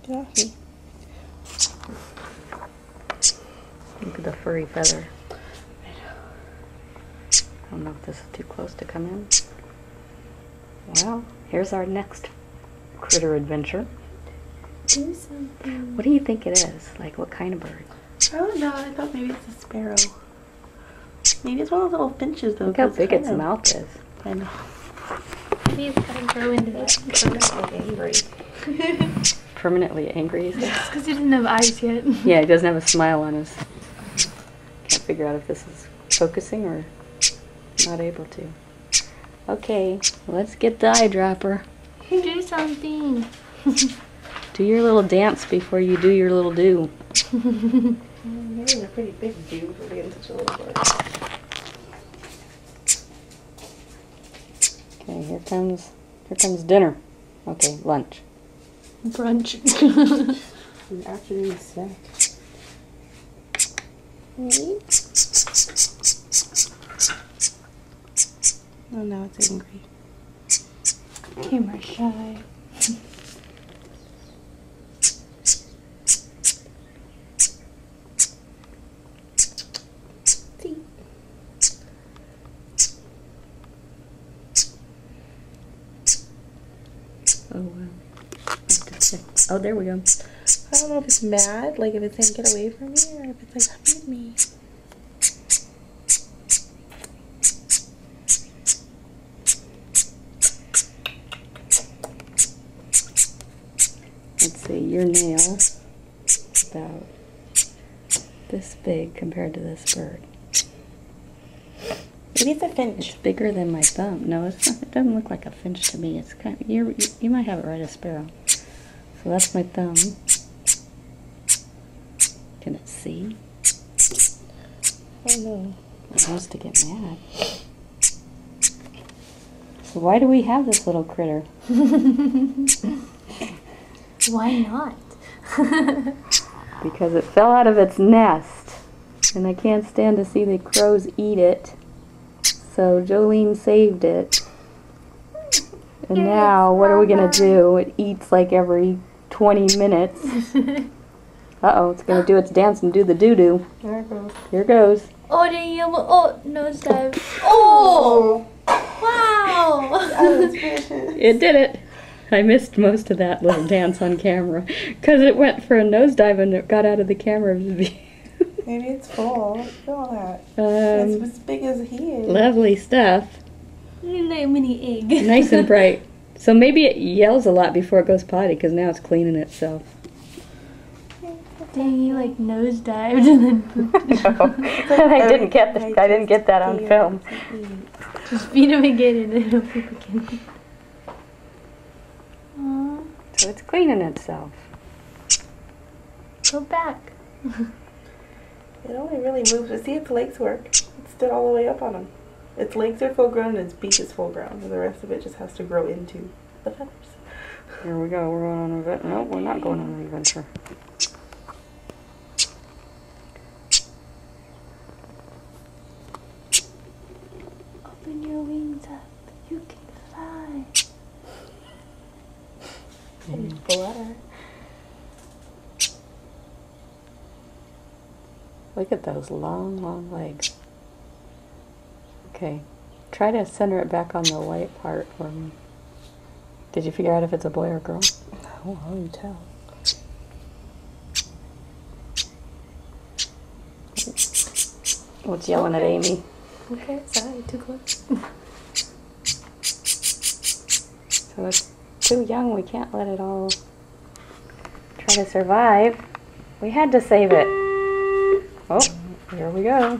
Get off me. Look at the furry feather. I don't know if this is too close to come in. Well, here's our next critter adventure. Do something. What do you think it is? Like, what kind of bird? I don't know. I thought maybe it's a sparrow. Maybe it's one of those little finches, though. Look how big its mouth is. I know. Maybe it's gotta grow into that. Permanently angry. Permanently angry. It's because he doesn't have eyes yet. Yeah, he doesn't have a smile on his. Can't figure out if this is focusing or not able to. Okay, let's get the eyedropper. Do something. Do your little dance before you do your little do. Maybe a pretty big dude for being such a little bird. Okay, here comes dinner. Okay, lunch. Brunch. An afternoon snack. Maybe? Oh, now it's angry. Camera shy. Oh, wow. Oh, there we go. I don't know if it's mad, like if it's saying get away from me, or if it's like feed me. Let's see, your nail is about this big compared to this bird. Maybe it's a finch. It's bigger than my thumb. No, it's not, it doesn't look like a finch to me. It's kind of, you might have it right, a sparrow. So that's my thumb. Can it see? Oh no. It wants to get mad. So why do we have this little critter? Why not? Because it fell out of its nest. And I can't stand to see the crows eat it. So Jolene saved it. And now, what are we going to do? It eats like every 20 minutes. Uh-oh, it's going to do its dance and do the doo-doo. There it goes. Here goes. Oh, damn. Oh, nosedive. Oh! Wow! It did it. I missed most of that little dance on camera. Because it went for a nosedive and it got out of the camera view. Maybe it's full. Look at all that. It's as big as he is. Lovely stuff. Little mini egg. Nice and bright. So maybe it yells a lot before it goes potty because now it's cleaning itself. Dang, you like nosedived and then pooped. I didn't get that on film. Just feed him again and then he'll poop again. Aww. So it's cleaning itself. Go back. It only really moves. But see, its legs work. It stood all the way up on him. Its legs are full grown and its beak is full grown. And the rest of it just has to grow into the feathers. Here we go. We're going on an adventure. No, we're not going on an adventure. Open your wings up. You can fly. Butter. Look at those long, long legs. Okay. Try to center it back on the white part for me. Did you figure out if it's a boy or girl? No, how do you tell? Oh, it's yelling at Amy. Okay, sorry, too close. So it's too young. We can't let it all try to survive. We had to save it. Oh, here we go.